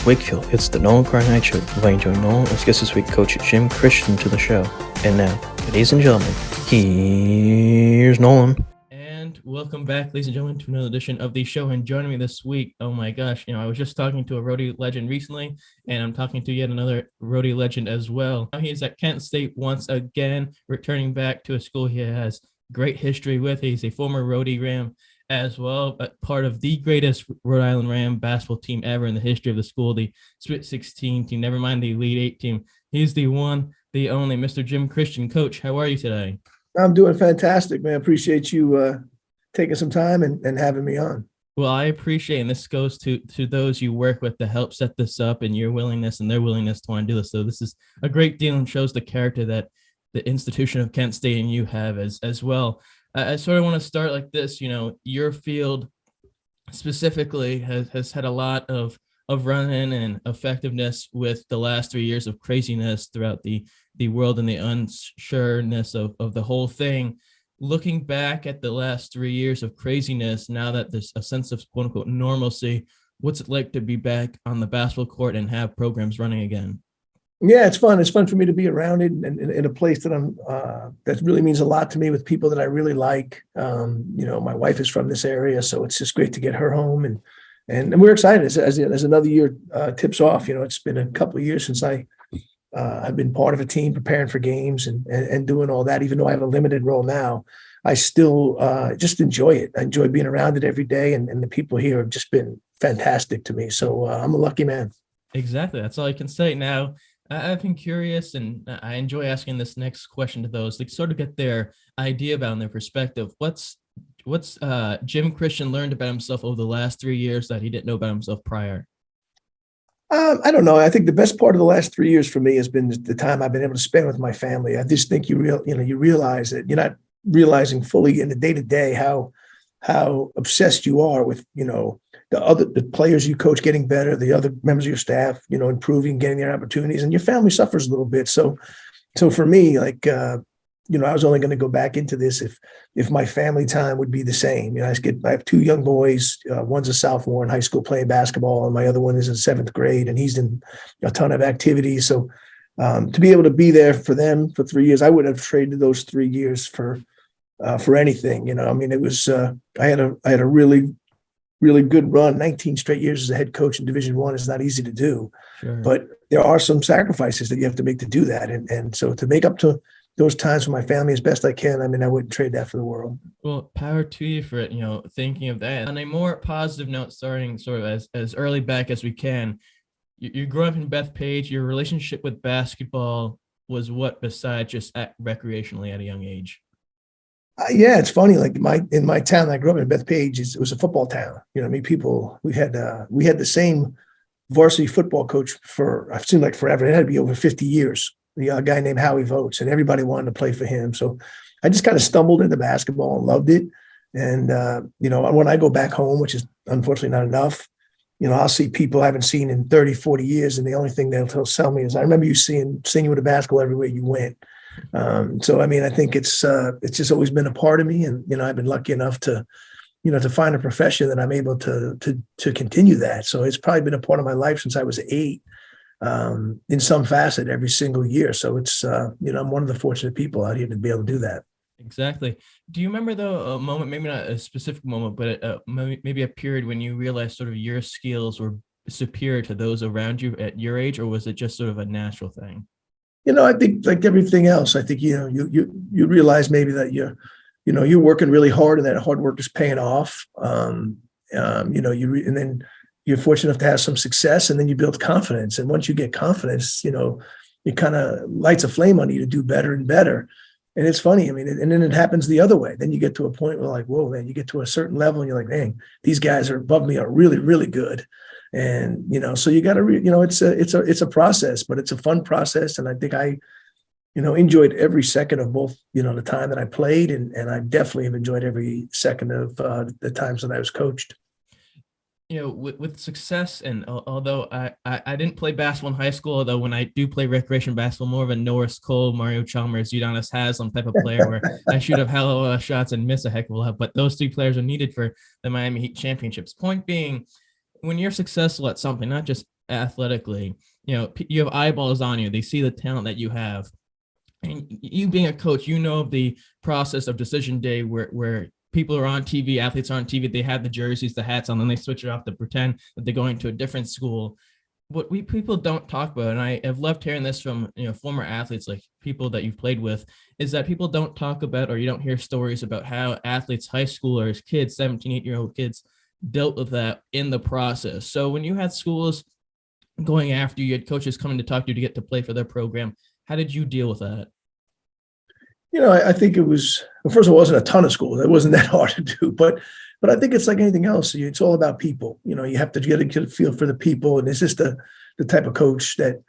Wakefield, it's the Nolan Cry Night Show. Inviting Joey Nolan. Let's get this week Coach Jim Christian to the show. And now, ladies and gentlemen, here's Nolan. And welcome back, ladies and gentlemen, to another edition of the show. And joining me this week, oh my gosh, I was just talking to a roadie legend recently, and I'm talking to yet another roadie legend as well. Now he is at Kent State once again, returning back to a school he has great history with. He's a former roadie Ram as well, but part of the greatest Rhode Island Ram basketball team ever in the history of the school, the Sweet 16 team, never mind the Elite 8 team. He's the one, the only Mr. Jim Christian. Coach, how are you today? I'm doing fantastic, man. Appreciate you taking some time and having me on. Well, I appreciate, and this goes to those you work with to help set this up and your willingness and their willingness to want to do this. So this is a great deal and shows the character that the institution of Kent State and you have as well. I sort of want to start like this. Your field specifically has had a lot of run-in and effectiveness with the last 3 years of craziness throughout the world and the unsureness of the whole thing. Looking back at the last 3 years of craziness, now that there's a sense of quote unquote normalcy, what's it like to be back on the basketball court and have programs running again? Yeah, it's fun. It's fun for me to be around it and in a place that that really means a lot to me, with people that I really like. My wife is from this area, so it's just great to get her home, and we're excited as another year tips off. It's been a couple of years since I have been part of a team preparing for games and doing all that. Even though I have a limited role now, I still just enjoy it. I enjoy being around it every day, and the people here have just been fantastic to me. So I'm a lucky man. Exactly. That's all I can say. Now, I've been curious, and I enjoy asking this next question to those to sort of get their idea about and their perspective. What's Jim Christian learned about himself over the last 3 years that he didn't know about himself prior? I don't know. I think the best part of the last 3 years for me has been the time I've been able to spend with my family. I just think you realize that you're not realizing fully in the day-to-day how obsessed you are with, the players you coach getting better, the other members of your staff, improving, getting their opportunities, and your family suffers a little bit. So for me, I was only going to go back into this if my family time would be the same. I have two young boys. One's a sophomore in high school playing basketball, and my other one is in seventh grade, and he's in a ton of activities. So to be able to be there for them for 3 years, I wouldn't have traded those 3 years for anything. It was I had a really, really good run. 19 straight years as a head coach in Division I is not easy to do. Sure. But there are some sacrifices that you have to make to do that. And so to make up to those times with my family as best I can, I wouldn't trade that for the world. Well, power to you for it, thinking of that. On a more positive note, starting sort of as early back as we can, you grew up in Bethpage. Your relationship with basketball was what besides just recreationally at a young age? Yeah, it's funny. Like in my town, I grew up in Bethpage. It was a football town. We had the same varsity football coach for, I've seen like forever. It had to be over 50 years. A guy named Howie Votes, and everybody wanted to play for him. So I just kind of stumbled into basketball and loved it. And when I go back home, which is unfortunately not enough, I'll see people I haven't seen in 30, 40 years, and the only thing they'll tell me is, I remember you seeing you with a basketball everywhere you went. So I think it's just always been a part of me, and I've been lucky enough to find a profession that I'm able to continue that. So it's probably been a part of my life since I was 8, in some facet every single year. So it's I'm one of the fortunate people out here to be able to do that. Exactly. Do you remember though a moment, maybe not a specific moment, but maybe a period when you realized sort of your skills were superior to those around you at your age, or was it just sort of a natural thing? I think like everything else, I think, you realize maybe that you're working really hard, and that hard work is paying off. And then you're fortunate enough to have some success, and then you build confidence. And once you get confidence, it kind of lights a flame on you to do better and better. And it's funny. And then it happens the other way. Then you get to a point where, like, whoa, man, you get to a certain level and you're like, dang, these guys are above me are really, really good. And, so you got to, it's a process, but it's a fun process. And I think I enjoyed every second of both, the time that I played, and I definitely have enjoyed every second of the times that I was coached. With success, and although I didn't play basketball in high school, although when I do play recreation basketball, more of a Norris Cole, Mario Chalmers, Udonis Haslam type of player, where I shoot a hell of a lot of shots and miss a heck of a lot. But those 3 players are needed for the Miami Heat championships. Point being, when you're successful at something, not just athletically, you have eyeballs on you. They see the talent that you have. And you being a coach, of the process of decision day where people are on TV, athletes are on TV, they have the jerseys, the hats on, then they switch it off to pretend that they're going to a different school. What people don't talk about, and I have loved hearing this from former athletes, like people that you've played with, is that people don't talk about, or you don't hear stories about how athletes, high schoolers, kids, 17, 8-year-old kids dealt with that in the process. So when you had schools going after you, had coaches coming to talk to you to get to play for their program, how did you deal with that? I think it was, well, first of all, it wasn't a ton of schools. It wasn't that hard to do, but I think it's like anything else. It's all about people. You have to get a feel for the people. And it's just the type of coach that,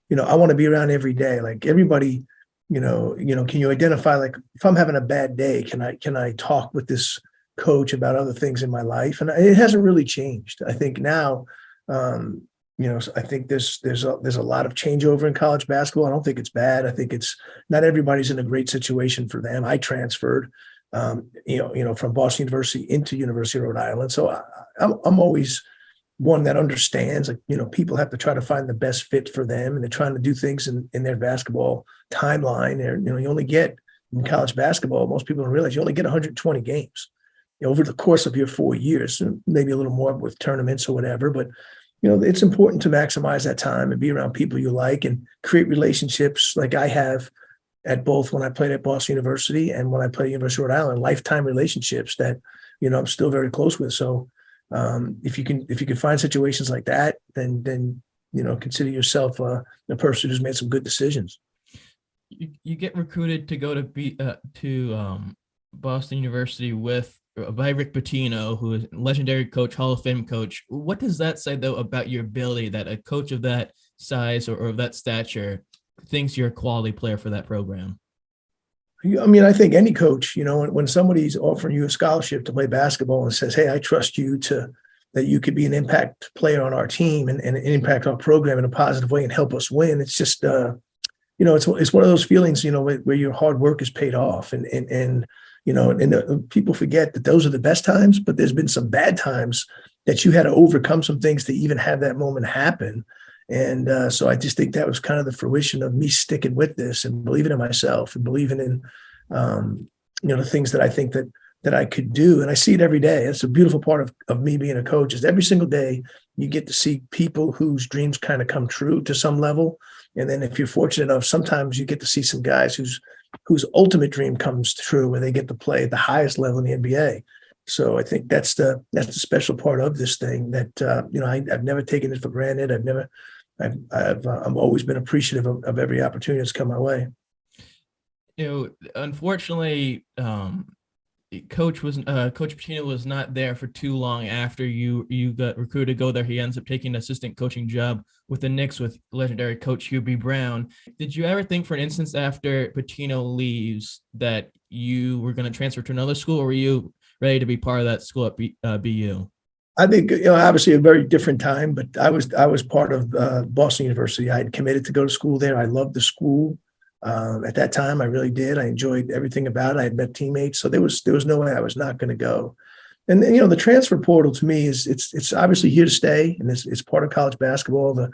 I want to be around every day. Like everybody, can you identify, like if I'm having a bad day, can I talk with this coach about other things in my life? And it hasn't really changed. I think now, I think there's a lot of changeover in college basketball. I don't think it's bad. I think it's not everybody's in a great situation for them. I transferred, from Boston University into University of Rhode Island. So I'm always one that understands, like, people have to try to find the best fit for them, and they're trying to do things in their basketball timeline. And, you only get in college basketball, most people don't realize you only get 120 games over the course of your 4 years, maybe a little more with tournaments or whatever, but it's important to maximize that time and be around people you like and create relationships like I have at both when I played at Boston University and when I played at University of Rhode Island, lifetime relationships that, I'm still very close with. So if you can find situations like that, then consider yourself a person who's made some good decisions. You get recruited to go to Boston University by Rick Pitino, who is a legendary coach, Hall of Fame coach. What does that say, though, about your ability that a coach of that size or of that stature thinks you're a quality player for that program? I think any coach, when somebody's offering you a scholarship to play basketball and says, hey, I trust you that you could be an impact player on our team and impact our program in a positive way and help us win. It's just, it's one of those feelings, where your hard work is paid off. And people forget that those are the best times, but there's been some bad times that you had to overcome some things to even have that moment happen. And so I just think that was kind of the fruition of me sticking with this and believing in myself and believing in, the things that I think that I could do. And I see it every day. It's a beautiful part of me being a coach is every single day you get to see people whose dreams kind of come true to some level. And then if you're fortunate enough, sometimes you get to see some guys whose ultimate dream comes true where they get to play at the highest level in the NBA. So I think that's the special part of this thing that, I've never taken it for granted. I've always been appreciative of every opportunity that's come my way. Unfortunately, Coach Pitino was not there for too long after you got recruited to go there. He ends up taking an assistant coaching job with the Knicks with legendary coach Hugh B. Brown. Did you ever think for an instance after Pitino leaves that you were going to transfer to another school, or were you ready to be part of that school at BU? I think, obviously a very different time, but I was part of Boston University. I had committed to go to school there. I loved the school. At that time, I really did. I enjoyed everything about it. I had met teammates, so there was no way I was not going to go. And the transfer portal to me it's obviously here to stay, and it's part of college basketball.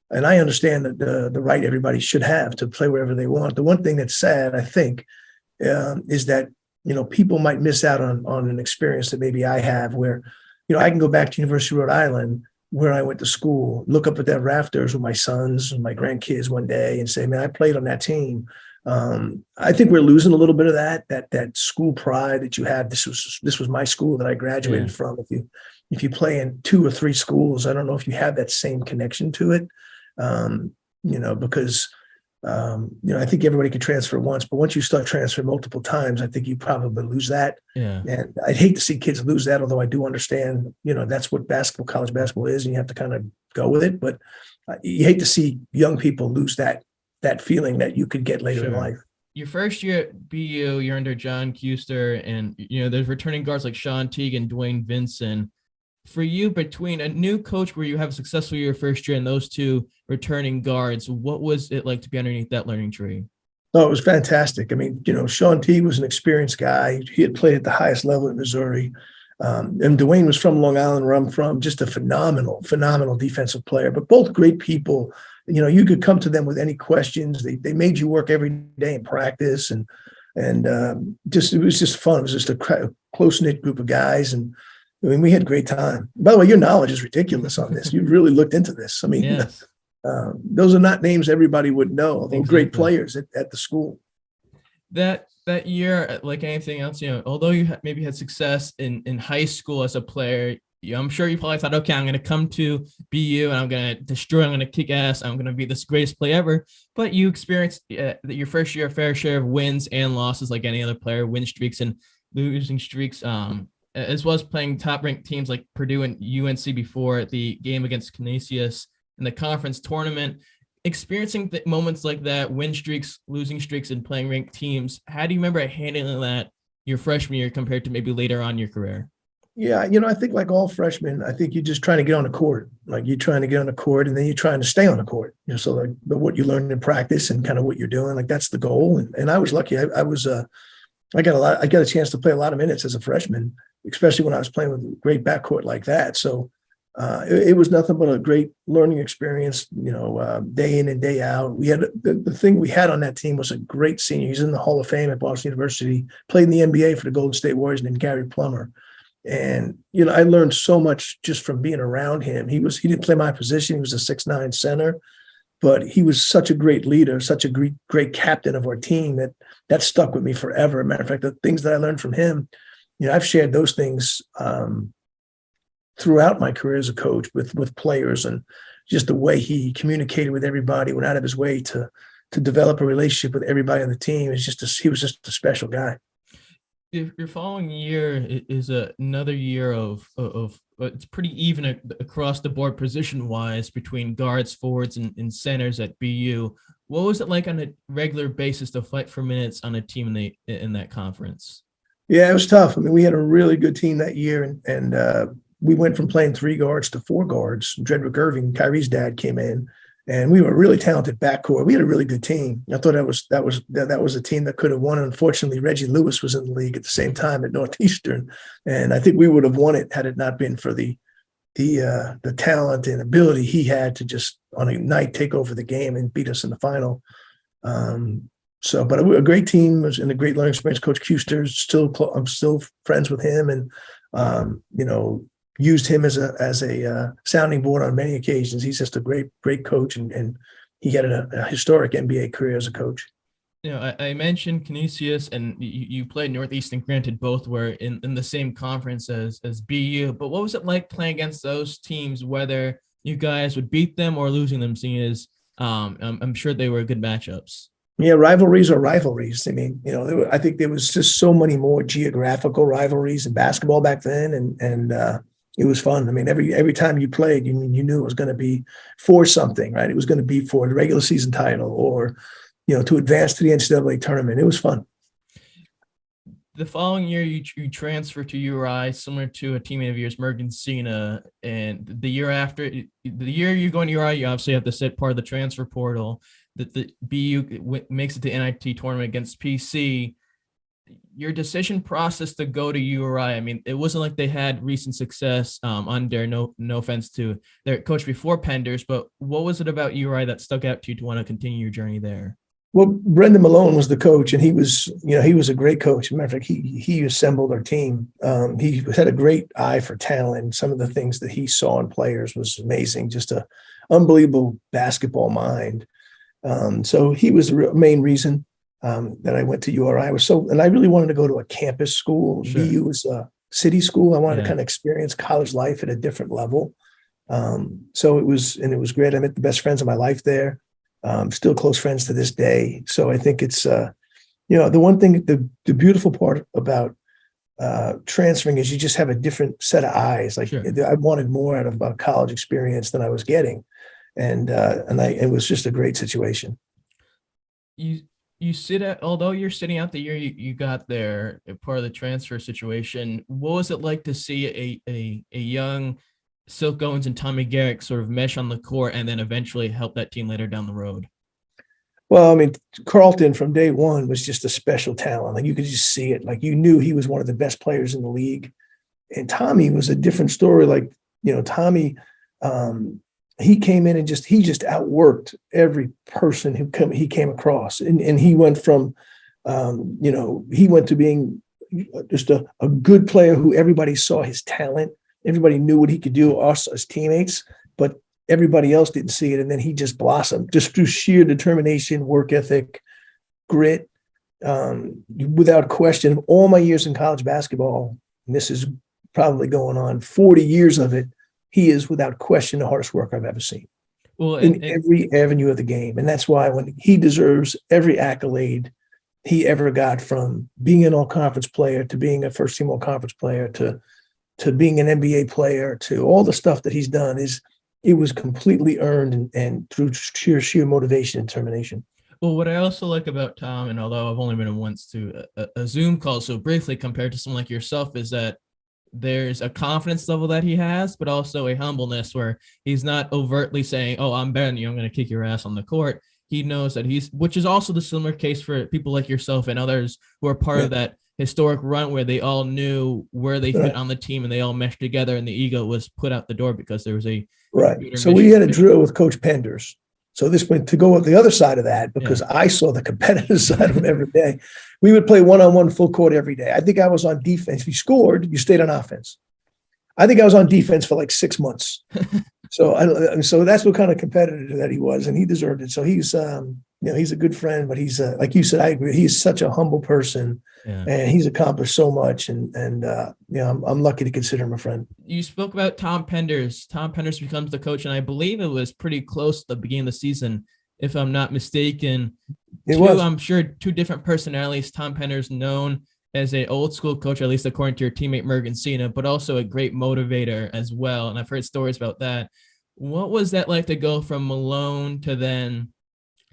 And I understand that the right everybody should have to play wherever they want. The one thing that's sad, I think, is that people might miss out on an experience that maybe I have, where I can go back to University of Rhode Island, where I went to school, look up at that rafters with my sons and my grandkids one day and say, man, I played on that team. I think we're losing a little bit of that school pride that you had. This was my school that I graduated from. If you play in 2 or 3 schools, I don't know if you have that same connection to it. Because I think everybody can transfer once, but once you start transferring multiple times, I think you probably lose that. Yeah. And I'd hate to see kids lose that, although I do understand, that's what college basketball is, and you have to kind of go with it. But you hate to see young people lose that feeling that you could get later in life. Your first year at BU, you're under John Kuster, and there's returning guards like Sean Teague and Dwayne Vinson. For you, between a new coach where you have a successful year first year and those two returning guards, what was it like to be underneath that learning tree? Oh, it was fantastic. I mean, Sean Teague was an experienced guy. He had played at the highest level at Missouri. And Dwayne was from Long Island, where I'm from, just a phenomenal defensive player, but both great people. You could come to them with any questions. They made you work every day in practice, and just it was just fun. It was just a close knit group of guys, and I mean we had a great time. By the way, your knowledge is ridiculous on this. You really looked into this. I mean, Yes. Those are not names everybody would know, although great players at the school. That year, like anything else, although you maybe had success in high school as a player, I'm sure you probably thought, okay, I'm going to come to BU and I'm going to destroy, I'm going to kick ass, I'm going to be this greatest player ever. But you experienced your first year, a fair share of wins and losses like any other player, win streaks and losing streaks, as well as playing top-ranked teams like Purdue and UNC before the game against Canisius in the conference tournament. Experiencing moments like that, win streaks, losing streaks, and playing ranked teams, how do you remember handling that your freshman year compared to maybe later on in your career? Yeah, I think like all freshmen, I think you're just trying to get on the court. Like you're trying to get on the court, and then you're trying to stay on the court. So like what you learned in practice and kind of what you're doing, like that's the goal. And I was lucky. I got a chance to play a lot of minutes as a freshman, especially when I was playing with a great backcourt like that. So it was nothing but a great learning experience, day in and day out. We had the thing we had on that team was a great senior. He's in the Hall of Fame at Boston University, played in the NBA for the Golden State Warriors, named Gary Plummer. And, I learned so much just from being around him. He didn't play my position. He was a 6'9" center, but he was such a great leader, such a great captain of our team that stuck with me forever. As a matter of fact, the things that I learned from him, I've shared those things throughout my career as a coach with players, and just the way he communicated with everybody, went out of his way to develop a relationship with everybody on the team. He was just a special guy. If your following year is another year of it's pretty even across the board position wise between guards, forwards, and centers at BU. What was it like on a regular basis to fight for minutes on a team in that conference? Yeah, it was tough. I mean, we had a really good team that year, and we went from playing 3 guards to 4 guards. Dredrick Irving, Kyrie's dad, came in, and we were a really talented backcourt. We had a really good team. I thought that was a team that could have won. Unfortunately, Reggie Lewis was in the league at the same time at Northeastern, and I think we would have won it had it not been for the talent and ability he had to just on a night take over the game and beat us in the final. But a great team and a great learning experience. Coach Kuster, I'm still friends with him, and used him as a sounding board on many occasions. He's just a great coach, and he had a historic NBA career as a coach. I mentioned Canisius, and you played Northeastern. Granted, both were in the same conference as BU. But what was it like playing against those teams? Whether you guys would beat them or losing them, seeing as I'm sure they were good matchups. Yeah, rivalries are rivalries. I mean, I think there was just so many more geographical rivalries in basketball back then, and it was fun. I mean, every time you played, you knew it was going to be for something, right? It was going to be for the regular season title or, to advance to the NCAA tournament. It was fun. The following year, you transfer to URI, similar to a teammate of yours, Mergen Cena. And the year after, the year you go into URI, you obviously have to sit part of the transfer portal. That the BU makes it to NIT tournament against PC. Your decision process to go to URI, I mean, it wasn't like they had recent success under, no offense to their coach before Penders, but what was it about URI that stuck out to you to want to continue your journey there? Well, Brendan Malone was the coach, and he was a great coach. As a matter of fact, he assembled our team. He had a great eye for talent. Some of the things that he saw in players was amazing, just a unbelievable basketball mind. So he was the main reason that I went to URI. And I really wanted to go to a campus school. Sure. BU was a city school. I wanted to kind of experience college life at a different level. So it was great. I met the best friends of my life there. Still close friends to this day. So I think it's, the one thing, the beautiful part about transferring is you just have a different set of eyes. Like, sure. I wanted more out of a college experience than I was getting. And it was just a great situation. Although you're sitting out the year you got there, part of the transfer situation, what was it like to see a young Silk Owens and Tommy Garrick sort of mesh on the court and then eventually help that team later down the road? Well, I mean, Carlton from day one was just a special talent. Like, you could just see it. Like, you knew he was one of the best players in the league. And Tommy was a different story. Like, Tommy, he came in and he just outworked every person he came across. And he went from, he went to being just a good player who everybody saw his talent. Everybody knew what he could do, us as teammates, but everybody else didn't see it. And then he just blossomed just through sheer determination, work ethic, grit. Without question, all my years in college basketball, and this is probably going on 40 years of it, he is without question the hardest work I've ever seen. Well, in every avenue of the game. And that's why when he deserves every accolade he ever got, from being an all-conference player to being a first-team all-conference player to being an NBA player to all the stuff that he's done, it was completely earned and through sheer motivation and determination. Well, what I also like about Tom, and although I've only been once to a Zoom call so briefly compared to someone like yourself, is that there's a confidence level that he has, but also a humbleness where he's not overtly saying, "Oh, I'm better than you, I'm going to kick your ass on the court." He knows that which is also the similar case for people like yourself and others who are part of that historic run where they all knew where they fit on the team and they all meshed together and the ego was put out the door because there was a So we had a drill with Coach Penders. So this went to go on the other side of that, because I saw the competitive side of him every day. We would play one-on-one full court every day. I think I was on defense. If you scored, you stayed on offense. I think I was on defense for like 6 months. So that's what kind of competitor that he was, and he deserved it. So he's he's a good friend, but he's like you said, I agree. He's such a humble person, and he's accomplished so much. And I'm lucky to consider him a friend. You spoke about Tom Penders. Tom Penders becomes the coach, and I believe it was pretty close at the beginning of the season, if I'm not mistaken. I'm sure two different personalities. Tom Penders, known as an old school coach, at least according to your teammate Mergen Cena, but also a great motivator as well. And I've heard stories about that. What was that like to go from Malone to then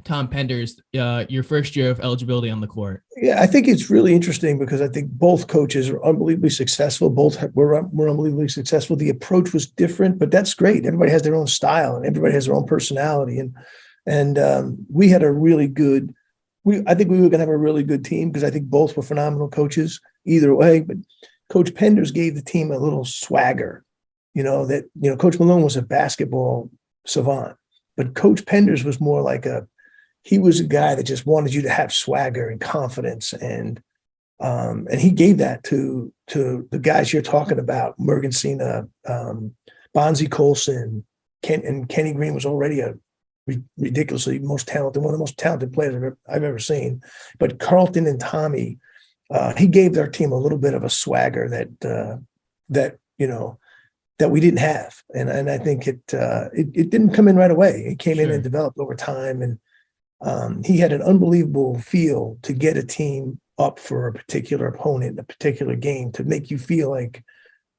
Tom Penders, your first year of eligibility on the court? Yeah, I think it's really interesting because I think both coaches are unbelievably successful. Both were unbelievably successful. The approach was different, but that's great. Everybody has their own style and everybody has their own personality. And we had a really good, I think we were going to have a really good team because I think both were phenomenal coaches either way. But Coach Penders gave the team a little swagger, Coach Malone was a basketball savant, but Coach Penders was more like he was a guy that just wanted you to have swagger and confidence. And he gave that to the guys you're talking about, Mergen Cena, Bonzie Colson, and Kenny Green was already a ridiculously one of the most talented players I've ever seen. But Carlton and Tommy, he gave their team a little bit of a swagger that we didn't have, and I think it didn't come in right away. It came in and developed over time, and he had an unbelievable feel to get a team up for a particular opponent, a particular game, to make you feel like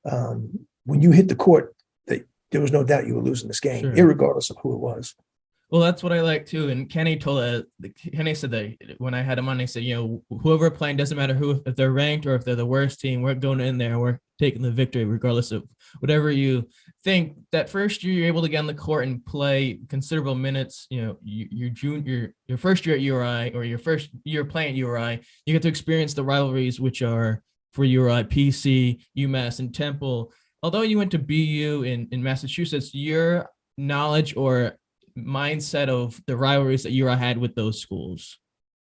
when you hit the court that there was no doubt you were losing this game, irregardless of who it was. Well, that's what I like too. And Kenny said that when I had him on, he said, whoever playing, doesn't matter if they're ranked or if they're the worst team, we're going in there and we're taking the victory, regardless of whatever you think. That first year you're able to get on the court and play considerable minutes. Your first year at URI, or your first year playing at URI, you get to experience the rivalries, which are for URI, PC, UMass, and Temple. Although you went to BU in Massachusetts, your knowledge or mindset of the rivalries that URI had with those schools.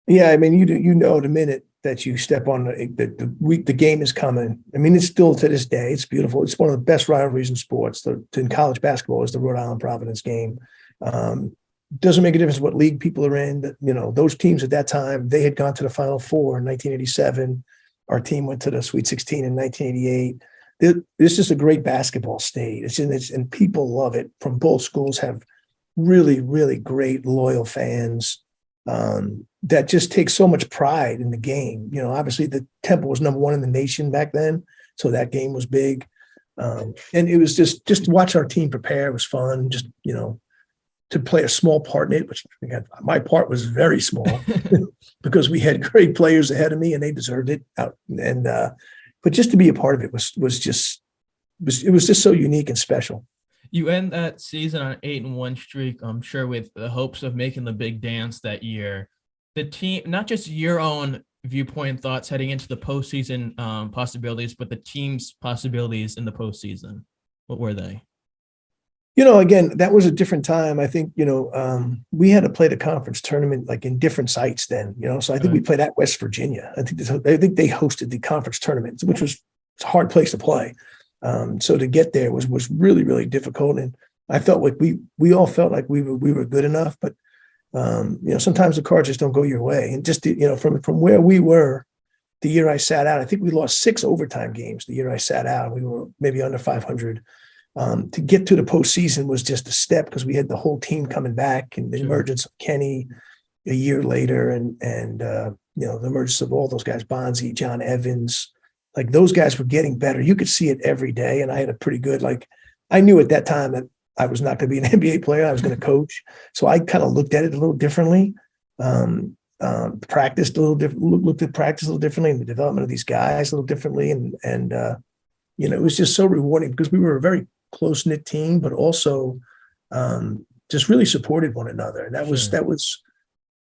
Yeah, I mean, the minute that you step on the game is coming. I mean, it's still to this day, it's beautiful. It's one of the best rivalries in sports. In college basketball is the Rhode Island Providence game. Doesn't make a difference what league people are in. Those teams at that time, they had gone to the Final Four in 1987. Our team went to the Sweet 16 in 1988. It's just a great basketball state. And people love it. From both schools have really, really great, loyal fans that just take so much pride in the game. Obviously the Temple was number one in the nation back then, so that game was big. And it was just to watch our team prepare was fun. Just, to play a small part in it, which again, my part was very small because we had great players ahead of me and they deserved it. But just to be a part of it was just so unique and special. You end that season on an 8-1 streak, I'm sure, with the hopes of making the big dance that year. The team, not just your own viewpoint and thoughts heading into the postseason possibilities, but the team's possibilities in the postseason? What were they? Again, that was a different time. I think, we had to play the conference tournament like in different sites then, so I think we played at West Virginia. I think they hosted the conference tournament, which was a hard place to play. So to get there was really, really difficult. And I felt like we all felt like we were good enough, but sometimes the cards just don't go your way. And just, from where we were the year I sat out, I think we lost 6 overtime games the year I sat out. We were maybe under 500. To get to the postseason was just a step because we had the whole team coming back and the emergence of Kenny a year later and the emergence of all those guys, Bonzi, John Evans, like those guys were getting better. You could see it every day. And I had a pretty good, I knew at that time that I was not going to be an NBA player. I was going to coach. So I kind of looked at it a little differently. Practiced a little different, looked at practice a little differently and the development of these guys a little differently. And it was just so rewarding because we were a very close-knit team, but also just really supported one another. And that was,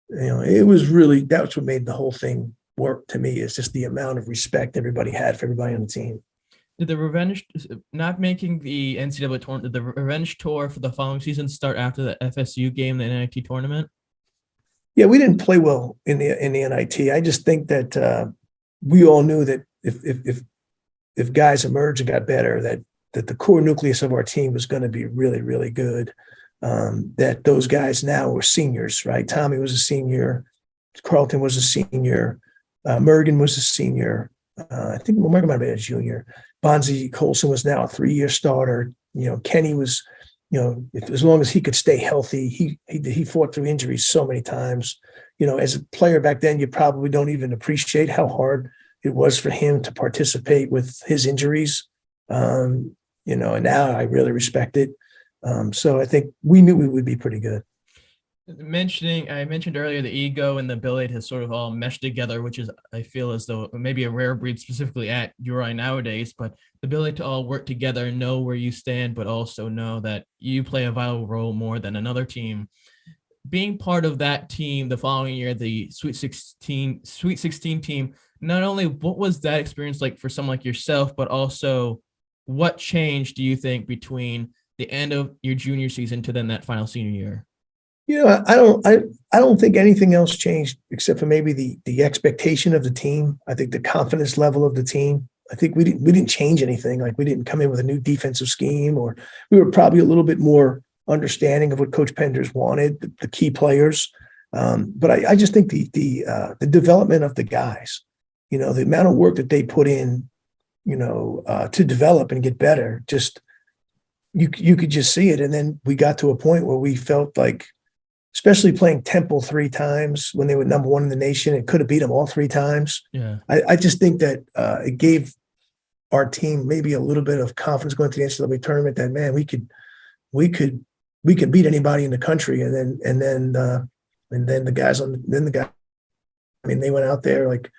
it was really, that's what made the whole thing work to me, is just the amount of respect everybody had for everybody on the team. Did the revenge, not making the NCAA tournament, did the revenge tour for the following season start after the FSU game, the NIT tournament? Yeah, we didn't play well in the NIT. I just think that we all knew that if guys emerged and got better, that the core nucleus of our team was going to be really, really good. That those guys now were seniors, right? Tommy was a senior. Carlton was a senior. Mergen was a senior. I think Mergen might have been a junior. Bonzi Colson was now a 3-year starter. Kenny was, as long as he could stay healthy, he fought through injuries so many times. As a player back then, you probably don't even appreciate how hard it was for him to participate with his injuries. And now I really respect it. So I think we knew we would be pretty good. I mentioned earlier the ego and the ability to sort of all mesh together, which is, I feel as though maybe a rare breed specifically at URI nowadays, but the ability to all work together, know where you stand, but also know that you play a vital role more than another team. Being part of that team the following year, the Sweet 16 team, not only what was that experience like for someone like yourself, but also what changed, do you think, between the end of your junior season to then that final senior year? I don't think anything else changed except for maybe the expectation of the team. I think the confidence level of the team. I think we didn't change anything. Like we didn't come in with a new defensive scheme, or we were probably a little bit more understanding of what Coach Penders wanted, the key players. But I just think the development of the guys, the amount of work that they put in, to develop and get better, just you could just see it. And then we got to a point where we felt like, especially playing Temple 3 times when they were number 1 in the nation, it could have beat them all 3 times. Yeah, I just think that it gave our team maybe a little bit of confidence going to the NCAA tournament that, man, we could beat anybody in the country. And then the guys they went out there, like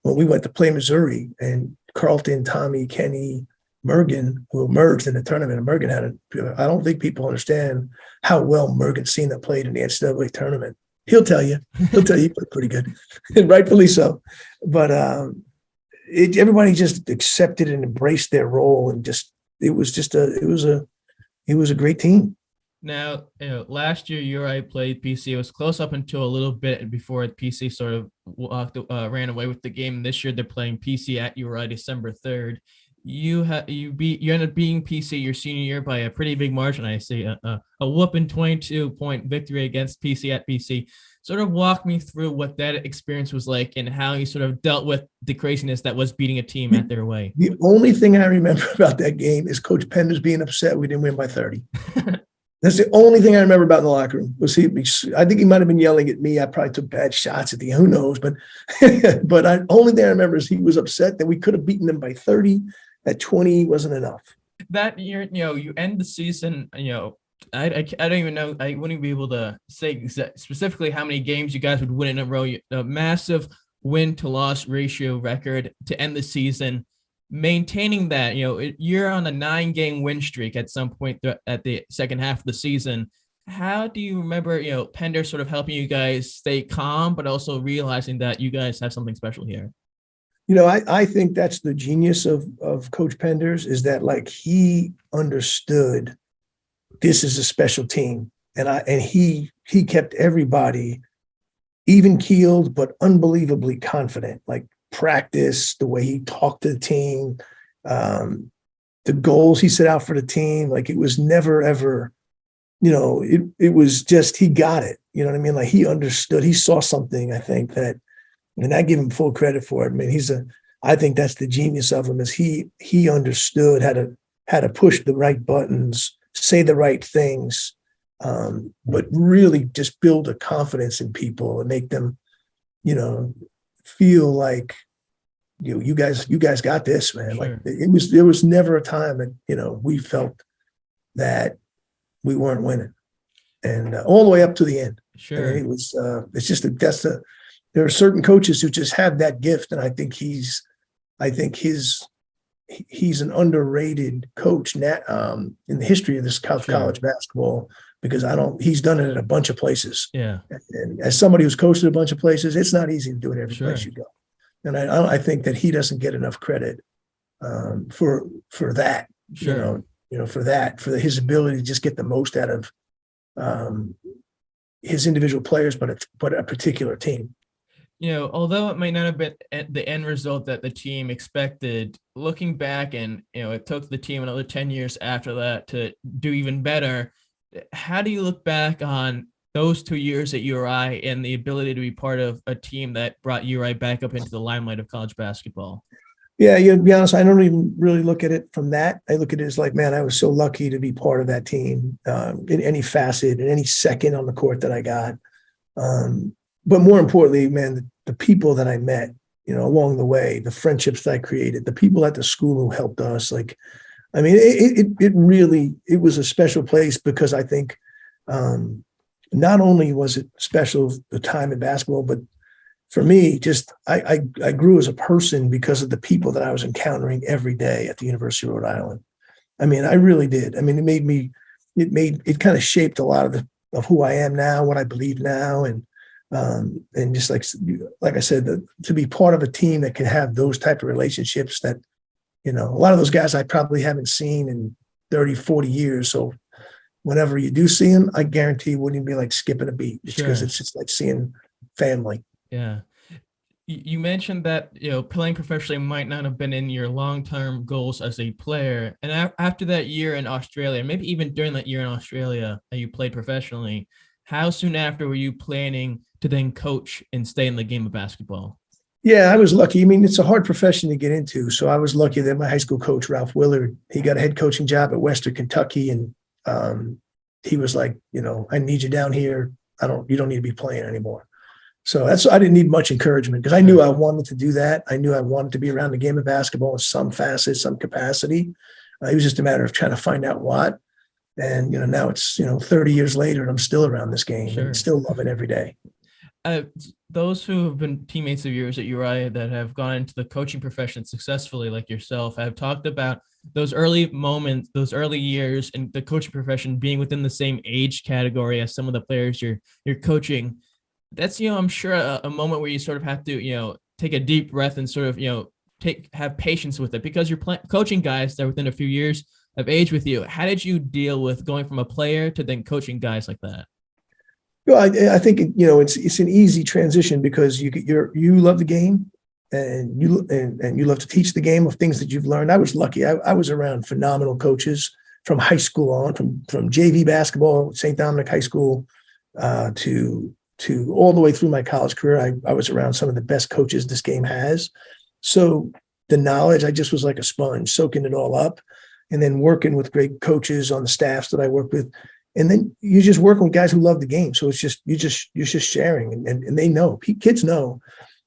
when we went to play Missouri, and Carlton, Tommy, Kenny, Mergen, who emerged in the tournament, and Mergen I don't think people understand how well Mergen Cena played in the NCAA tournament. He'll tell you he played pretty good, and rightfully so. But everybody just accepted and embraced their role, and it was a great team. Now, last year URI played PC. It was close up until a little bit before PC sort of ran away with the game. This year they're playing PC at URI December 3rd. You ended up beating PC your senior year by a pretty big margin. I see a whooping 22-point victory against PC at PC. Sort of walk me through what that experience was like and how you sort of dealt with the craziness that was beating a team at their way. The only thing I remember about that game is Coach Penders being upset we didn't win by 30. That's the only thing I remember about in the locker room. I think he might have been yelling at me. I probably took bad shots at the end. Who knows? But only thing I remember is he was upset that we could have beaten them by 30. That 20 wasn't enough. That year, you end the season, I don't even know. I wouldn't be able to say specifically how many games you guys would win in a row. A massive win to loss ratio record to end the season. Maintaining that, you're on a 9-game win streak at some point at the second half of the season. How do you remember, Pender sort of helping you guys stay calm, but also realizing that you guys have something special here? I think that's the genius of Coach Penders, is that like he understood this is a special team. And he kept everybody even keeled, but unbelievably confident, like practice, the way he talked to the team, the goals he set out for the team. Like it was never, ever, it was just, he got it. You know what I mean? Like he understood, he saw something, I think that, and I give him full credit for it. I mean, I think that's the genius of him, is he understood how to push the right buttons, say the right things, but really just build a confidence in people and make them, feel like, you guys got this, man. Sure. Like there was never a time that, we felt that we weren't winning, and all the way up to the end. Sure. And it was, it's just there are certain coaches who just have that gift. And I think he's an underrated coach now, in the history of this college basketball, because he's done it at a bunch of places. Yeah. And as somebody who's coached at a bunch of places, it's not easy to do it every Sure. place you go. And I think that he doesn't get enough credit, for that, Sure. for his ability to just get the most out of, his individual players, but a particular team. Although it might not have been the end result that the team expected, looking back, and it took the team another 10 years after that to do even better. How do you look back on those 2 years at URI and the ability to be part of a team that brought URI back up into the limelight of college basketball? Yeah, to be honest, I don't even really look at it from that. I look at it as like, man, I was so lucky to be part of that team, in any facet, in any second on the court that I got. But more importantly, man, the people that I met, along the way, the friendships that I created, the people at the school who helped us. Like, I mean, it was a special place, because I think, not only was it special, the time in basketball, but for me, just I grew as a person because of the people that I was encountering every day at the University of Rhode Island. I mean, I really did. I mean, it kind of shaped a lot of who I am now, what I believe now, and just like I said, to be part of a team that can have those type of relationships that, a lot of those guys I probably haven't seen in 30, 40 years. So whenever you do see them, I guarantee it wouldn't even be like skipping a beat. It's because Sure. it's just like seeing family. Yeah. You mentioned that, playing professionally might not have been in your long-term goals as a player. And after that year in Australia, maybe even during that year in Australia that you played professionally, how soon after were you planning to then coach and stay in the game of basketball? Yeah, I was lucky. I mean, it's a hard profession to get into. So I was lucky that my high school coach, Ralph Willard, he got a head coaching job at Western Kentucky. And he was like, I need you down here. You don't need to be playing anymore. So I didn't need much encouragement, because I knew I wanted to do that. I knew I wanted to be around the game of basketball in some facet, some capacity. It was just a matter of trying to find out what. And, now it's, 30 years later, and I'm still around this game. Sure. And still love it every day. Those who have been teammates of yours at URI that have gone into the coaching profession successfully, like yourself, have talked about those early moments, those early years in the coaching profession being within the same age category as some of the players you're coaching. That's, I'm sure a moment where you sort of have to, take a deep breath and sort of, have patience with it, because you're coaching guys that within a few years of age with you. How did you deal with going from a player to then coaching guys like that? Well, I think, it's an easy transition, because you love the game, and you love to teach the game of things that you've learned. I was lucky. I was around phenomenal coaches from high school on, from JV basketball, St. Dominic High School, to all the way through my college career. I was around some of the best coaches this game has. So the knowledge, I just was like a sponge, soaking it all up, and then working with great coaches on the staffs that I work with. And then you just work with guys who love the game. So it's just, you're just sharing, and they know, kids know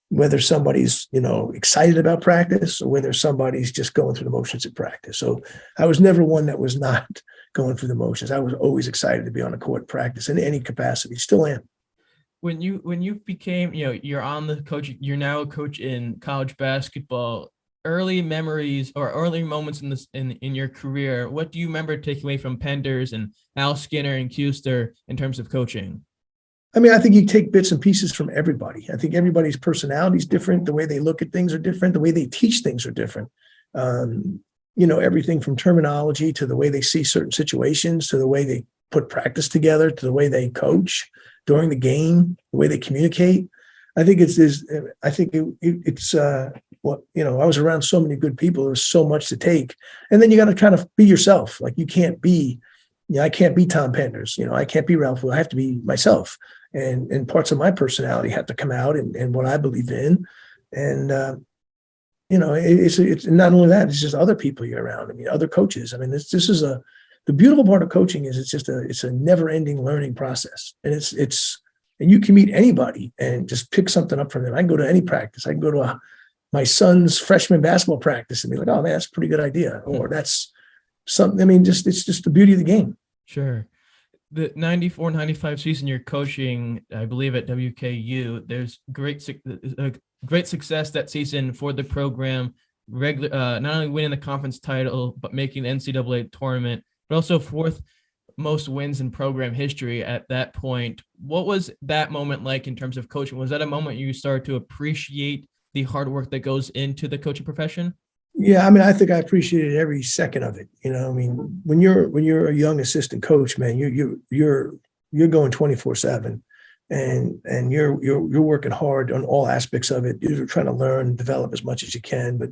whether somebody's, excited about practice, or whether somebody's just going through the motions at practice. So I was never one that was not going through the motions. I was always excited to be on the court practice in any capacity. Still am. When you became, you're on the coach, you're now a coach in college basketball. early memories or early moments in your career, what do you remember taking away from Penders and Al Skinner and Kuster in terms of coaching? I mean, I think you take bits and pieces from everybody. I think everybody's personality is different. The way they look at things are different. The way they teach things are different. Everything from terminology to the way they see certain situations, to the way they put practice together, to the way they coach during the game, the way they communicate. I think it's I was around so many good people. There's so much to take. And then you got to kind of be yourself. Like I can't be Tom Penders. I can't be Ralph. I have to be myself. And parts of my personality have to come out and what I believe in. And, it's not only that, it's just other people you're around. I mean, other coaches. I mean, the beautiful part of coaching is it's a never ending learning process. And and you can meet anybody and just pick something up from them. I can go to any practice. I can go to my son's freshman basketball practice and be like, oh man, that's a pretty good idea. Or that's something. I mean, it's just the beauty of the game. Sure. The 94-95 season you're coaching, I believe at WKU, there's great success that season for the program, not only winning the conference title, but making the NCAA tournament, but also fourth most wins in program history at that point. What was that moment like in terms of coaching? Was that a moment you started to appreciate the hard work that goes into the coaching profession? Yeah, I mean, I think I appreciated every second of it. I mean, when you're a young assistant coach, man, you're going 24/7, and you're working hard on all aspects of it. You're trying to learn, develop as much as you can. But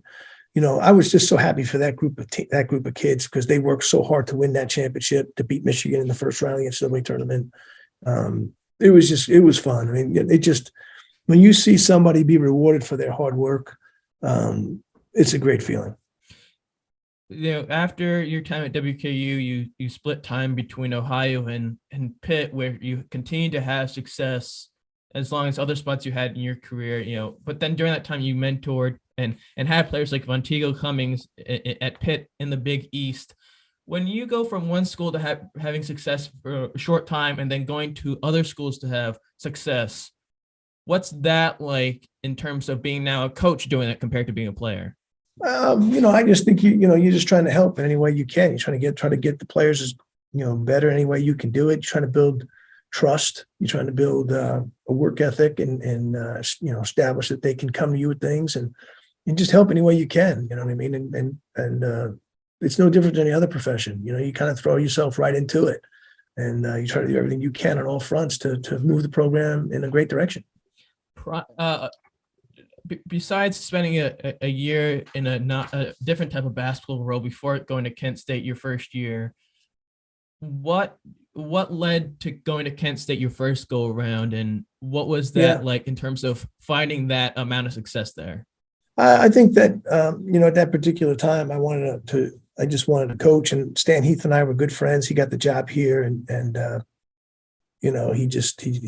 I was just so happy for that group of kids because they worked so hard to win that championship, to beat Michigan in the first round of the NCAA tournament. It was fun. I mean, when you see somebody be rewarded for their hard work, it's a great feeling. After your time at WKU, you split time between Ohio and Pitt, where you continue to have success as long as other spots you had in your career, but then during that time you mentored and had players like Vonteego Cummings at Pitt in the Big East. When you go from one school to having success for a short time and then going to other schools to have success, what's that like in terms of being now a coach doing it compared to being a player? I just think you're just trying to help in any way you can. You're trying to get the players as better any way you can do it. You're trying to build trust. You're trying to build a work ethic and establish that they can come to you with things and just help any way you can. You know what I mean? And it's no different than any other profession. You kind of throw yourself right into it, and you try to do everything you can on all fronts to move the program in a great direction. Besides spending a year in a different type of basketball role before going to Kent State your first year, what led to going to Kent State your first go around, and what was that like in terms of finding that amount of success there? I think that at that particular time I just wanted to coach, and Stan Heath and I were good friends. He got the job here, and he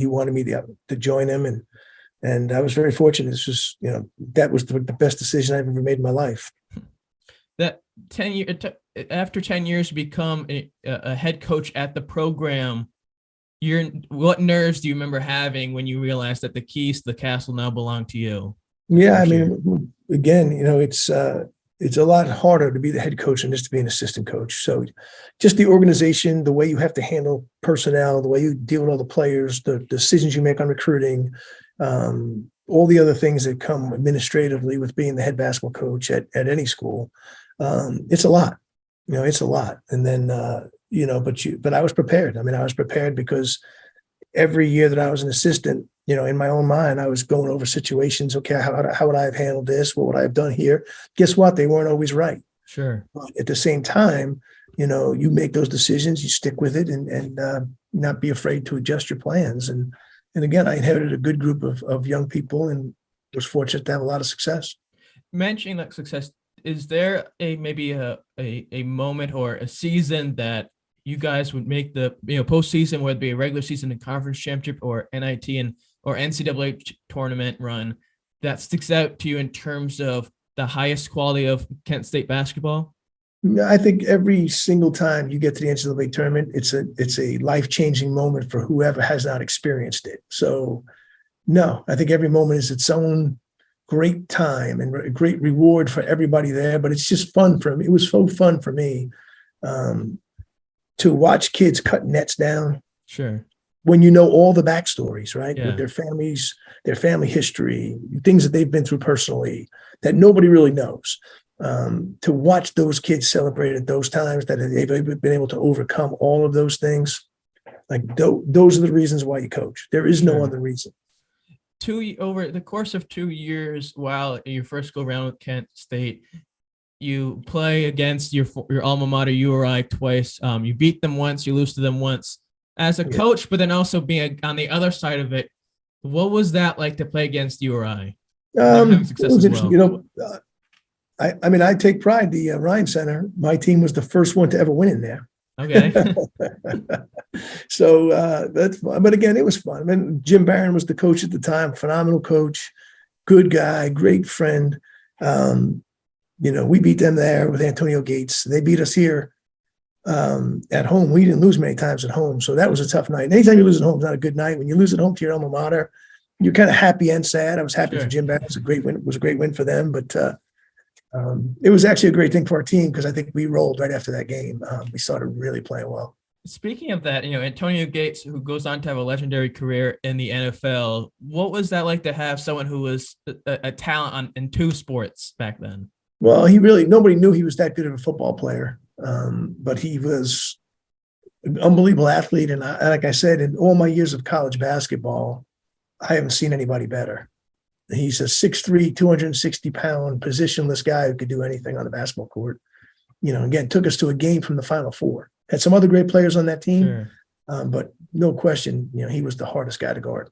wanted me to join him, and I was very fortunate. This was, that was the best decision I've ever made in my life. That after 10 years, to become a head coach at the program, what nerves do you remember having when you realized that the keys to the castle now belong to you? Yeah, I mean, again, it's a lot harder to be the head coach than just to be an assistant coach. So just the organization, the way you have to handle personnel, the way you deal with all the players, the decisions you make on recruiting, all the other things that come administratively with being the head basketball coach at any school. It's a lot, it's a lot. And then, but I was prepared. I mean, I was prepared because every year that I was an assistant, in my own mind, I was going over situations. Okay, how would I have handled this? What would I have done here? Guess what? They weren't always right. Sure. But at the same time, you make those decisions, you stick with it, and not be afraid to adjust your plans. And again, I inherited a good group of young people, and was fortunate to have a lot of success. Mentioning that success, is there maybe a moment or a season that you guys would make the postseason, whether it be a regular season and conference championship or NIT or NCAA tournament run, that sticks out to you in terms of the highest quality of Kent State basketball? I think every single time you get to the NCAA tournament, it's a life-changing moment for whoever has not experienced it. So, no, I think every moment is its own great time and a great reward for everybody there. But it's just fun for me. It was so fun for me to watch kids cut nets down. Sure. When you know all the backstories, right? Yeah. With their families, their family history, things that they've been through personally that nobody really knows. To watch those kids celebrate at those times that they've been able to overcome all of those things, like those are the reasons why you coach. There is no other reason. Over the course of 2 years, while you first go around with Kent State, you play against your alma mater URI twice. You beat them once, you lose to them once. As a coach, but then also being on the other side of it, what was that like to play against URI? It was interesting. You know, I mean, I take pride. The Ryan Center, my team was the first one to ever win in there. Okay. So that's fun. But again, it was fun. I mean, Jim Barron was the coach at the time, phenomenal coach, good guy, great friend. You know, we beat them there with Antonio Gates. They beat us here at home. We didn't lose many times at home. So that was a tough night. Anytime you lose at home is not a good night. When you lose at home to your alma mater, you're kind of happy and sad. I was happy for Jim Barron. It was a great win. It was a great win for them. But it was actually a great thing for our team because I think we rolled right after that game. We started really playing well. Speaking of that, you know, Antonio Gates, who goes on to have a legendary career in the NFL, what was that like to have someone who was a talent in two sports back then? Well, nobody knew he was that good of a football player, but he was an unbelievable athlete. And like I said, in all my years of college basketball, I haven't seen anybody better. He's a 6'3", 260-pound, positionless guy who could do anything on the basketball court. You know, again, took us to a game from the Final Four. Had some other great players on that team, but no question, you know, he was the hardest guy to guard.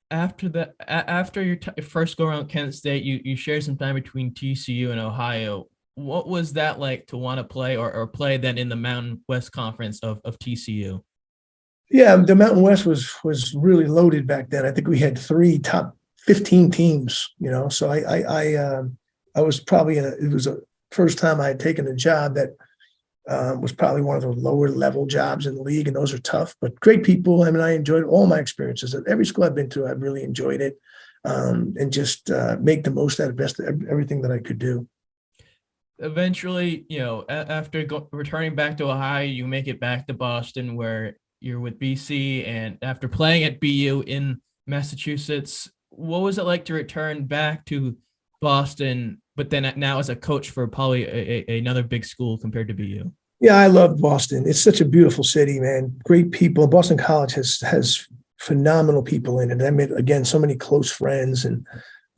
After your first go around Kent State, you shared some time between TCU and Ohio. What was that like to want to play or play then in the Mountain West Conference of TCU? Yeah, the Mountain West was really loaded back then. I think we had 3 top 15 teams, you know. So I was probably it was a first time I had taken a job that was probably one of the lower level jobs in the league, and those are tough, but great people. I mean, I enjoyed all my experiences at every school I've been to. I've really enjoyed it, and just make the most out of everything that I could do. Eventually, you know, after returning back to Ohio, you make it back to Boston where you're with BC, and after playing at BU in Massachusetts, what was it like to return back to Boston, but then now as a coach for probably another big school compared to BU? Yeah, I love Boston. It's such a beautiful city, man. Great people. Boston College has phenomenal people in it. I mean, again, so many close friends, and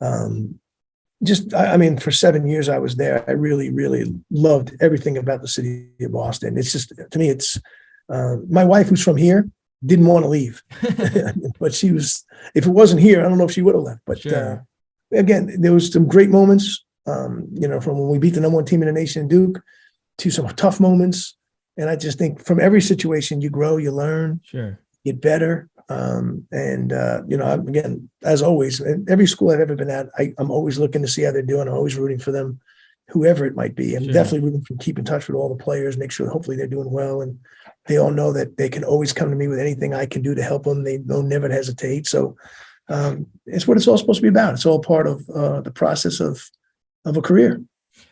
I mean, for 7 years I was there. I really, really loved everything about the city of Boston. It's just, to me, it's my wife, who's from here, didn't want to leave, but she was. If it wasn't here, I don't know if she would have left. But again, there was some great moments. You know, from when we beat the number 1 team in the nation in Duke to some tough moments. And I just think from every situation you grow, you learn, get better. You know, again, as always, every school I've ever been at, I'm always looking to see how they're doing. I'm always rooting for them, whoever it might be. I'm definitely rooting for keep in touch with all the players, make sure hopefully they're doing well. And they all know that they can always come to me with anything I can do to help them. They'll never hesitate. So it's what it's all supposed to be about. It's all part of the process of a career.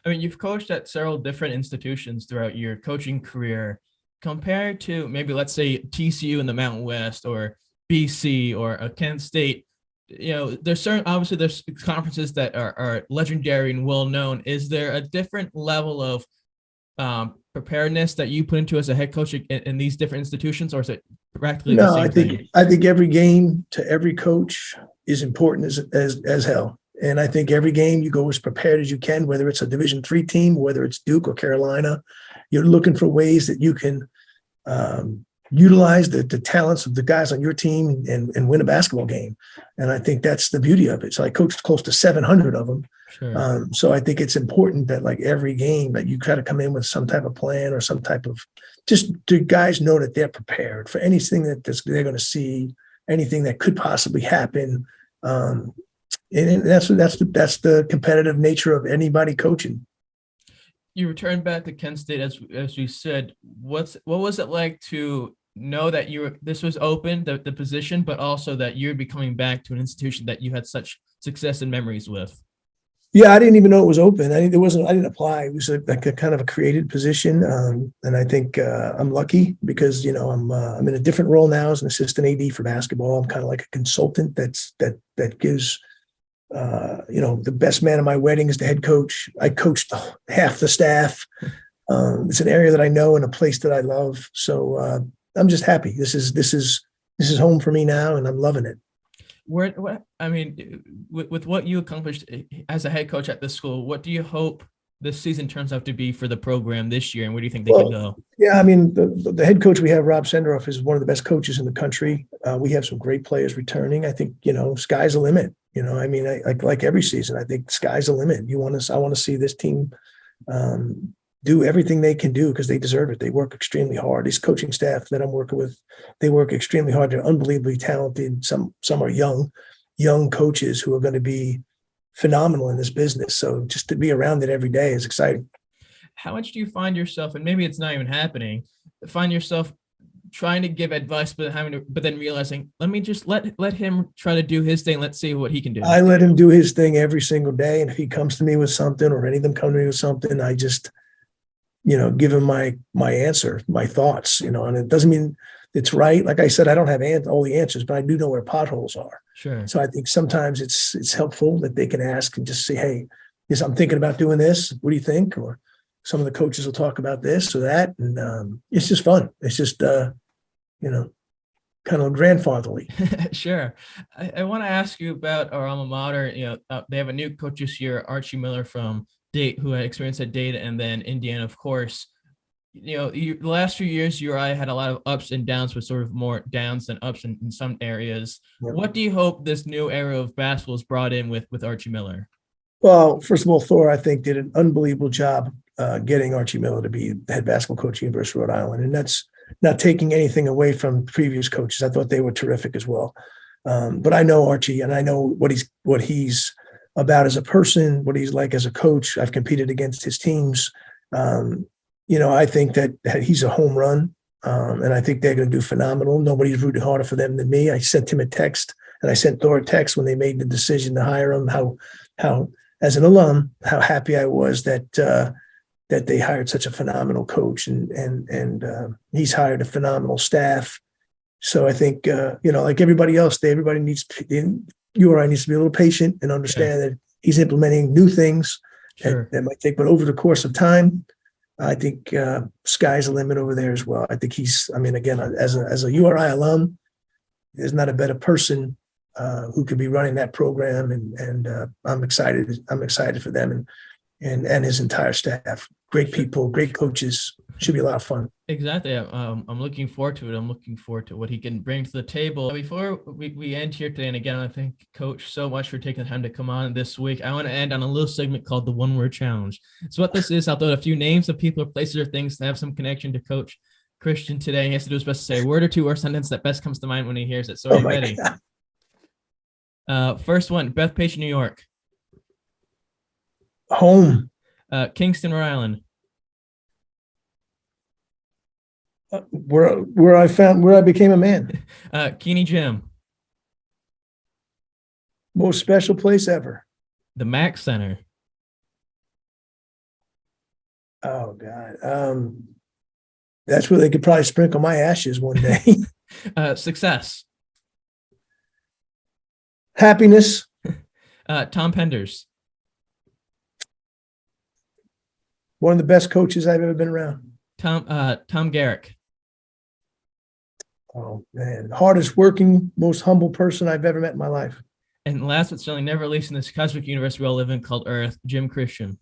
I mean, you've coached at several different institutions throughout your coaching career. Compared to maybe, let's say, TCU in the Mountain West or BC or Kent State, you know, there's conferences that are legendary and well known. Is there a different level of preparedness that you put into as a head coach in these different institutions, or is it practically the same thing? I think every game to every coach is important as hell. And I think every game you go as prepared as you can, whether it's a Division III team, whether it's Duke or Carolina. You're looking for ways that you can utilize the talents of the guys on your team and win a basketball game. And I think that's the beauty of it. So I coached close to 700 of them. So I think it's important that, like, every game that you try to come in with some type of plan or some type of, just do guys know that they're prepared for anything that they're going to see, anything that could possibly happen. And that's the competitive nature of anybody coaching. You returned back to Kent State, as you said. What was it like to know that this was open, the position, but also that you'd be coming back to an institution that you had such success and memories with? Yeah, I didn't even know it was open. I didn't apply. It was like a kind of a created position. And I think I'm lucky because, I'm in a different role now as an assistant AD for basketball. I'm kind of like a consultant that gives, the best man at my wedding is the head coach. I coached half the staff. It's an area that I know and a place that I love. So I'm just happy. This is home for me now, and I'm loving it. With what you accomplished as a head coach at this school, what do you hope this season turns out to be for the program this year, and where do you think they can go? Yeah, the head coach we have, Rob Senderoff, is one of the best coaches in the country. We have some great players returning. I think sky's the limit. Like every season, I think sky's the limit. I want to see this team do everything they can do because they deserve it. They work extremely hard. These coaching staff that I'm working with, they work extremely hard. They're unbelievably talented. Some are young coaches who are going to be phenomenal in this business. So just to be around it every day is exciting. How much do you find yourself, and maybe it's not even happening, find yourself trying to give advice, but then realizing, let me just let him try to do his thing. Let's see what he can do. I let him do his thing every single day. And if he comes to me with something, or any of them come to me with something, I just, give him my answer, my thoughts, and it doesn't mean it's right. Like I said, I don't have all the answers, but I do know where potholes are. Sure. So I think sometimes it's helpful that they can ask and just say, hey, yes, I'm thinking about doing this. What do you think? Or some of the coaches will talk about this or that. And it's just fun. It's just, kind of grandfatherly. Sure. I want to ask you about our alma mater. They have a new coach this year, Archie Miller from Date, who had experience at Date, and then Indiana, of course. The last few years, URI had a lot of ups and downs, but sort of more downs than ups in some areas. Yep. What do you hope this new era of basketball is brought in with Archie Miller? Well, first of all, Thor, I think, did an unbelievable job getting Archie Miller to be the head basketball coach at University of Rhode Island. And that's not taking anything away from previous coaches. I thought they were terrific as well. But I know Archie, and I know what he's about as a person, what he's like as a coach. I've competed against his teams. I think that he's a home run, and I think they're going to do phenomenal. Nobody's rooted harder for them than me. I sent him a text, and I sent Thor a text when they made the decision to hire him. How as an alum, how happy I was that they hired such a phenomenal coach, and he's hired a phenomenal staff. So I think like everybody else, URI needs to be a little patient and understand that he's implementing new things. Sure. that might take, but over the course of time, I think sky's the limit over there as well. I think again, as a URI alum, there's not a better person who could be running that program, and I'm excited. I'm excited for them and his entire staff. Great people, great coaches. Should be a lot of fun. Exactly. I'm looking forward to it. I'm looking forward to what he can bring to the table. Before we end here today, and again, I thank Coach so much for taking the time to come on this week. I want to end on a little segment called the One Word Challenge. So what this is, I'll throw out a few names of people or places or things that have some connection to Coach Christian today. He has to do his best to say a word or two or sentence that best comes to mind when he hears it. So are you ready? First one, Bethpage, New York. Home. Kingston, Rhode Island. Where I became a man. Keeney Gym. Most special place ever. The Mac Center. Oh God. That's where they could probably sprinkle my ashes one day. Success. Happiness. Tom Penders. One of the best coaches I've ever been around. Tom Garrick. Oh man, hardest working, most humble person I've ever met in my life. And last but certainly never least, in this cosmic universe we all live in called Earth, Jim Christian.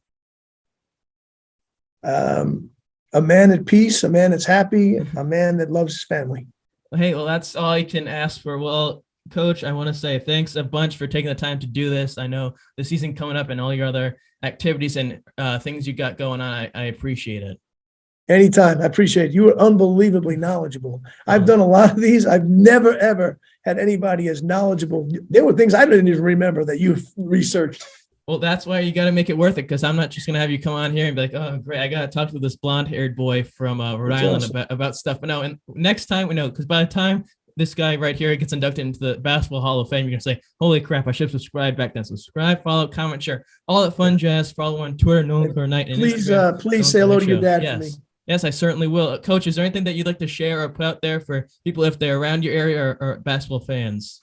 A man at peace, a man that's happy, a man that loves his family. Hey, well, that's all I can ask for. Well, Coach, I want to say thanks a bunch for taking the time to do this. I know the season coming up and all your other activities and things you got going on. I appreciate it. Anytime. I appreciate it. You were unbelievably knowledgeable. I've done a lot of these. I've never, ever had anybody as knowledgeable. There were things I didn't even remember that you've researched. Well, that's why you got to make it worth it, because I'm not just going to have you come on here and be like, oh, great, I got to talk to this blonde-haired boy from Rhode Island awesome. about stuff. But no, and next time we know, because by the time this guy right here gets inducted into the Basketball Hall of Fame, you're going to say, holy crap, I should have subscribed back then. Subscribe, follow, comment, share, all that fun jazz. Follow on Twitter, Nolan Clear Night. And Please, Instagram, please say hello to your dad for me. Yes. Yes, I certainly will. Coach, is there anything that you'd like to share or put out there for people if they're around your area or basketball fans?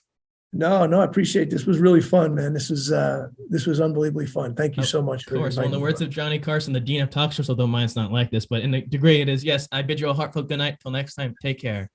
No, I appreciate this. Was really fun, man. This was unbelievably fun. Thank you so much. Of course. Well, in the words of Johnny Carson, the dean of talk shows, although mine's not like this, but in the degree it is, yes, I bid you a heartfelt good night. Till next time, take care.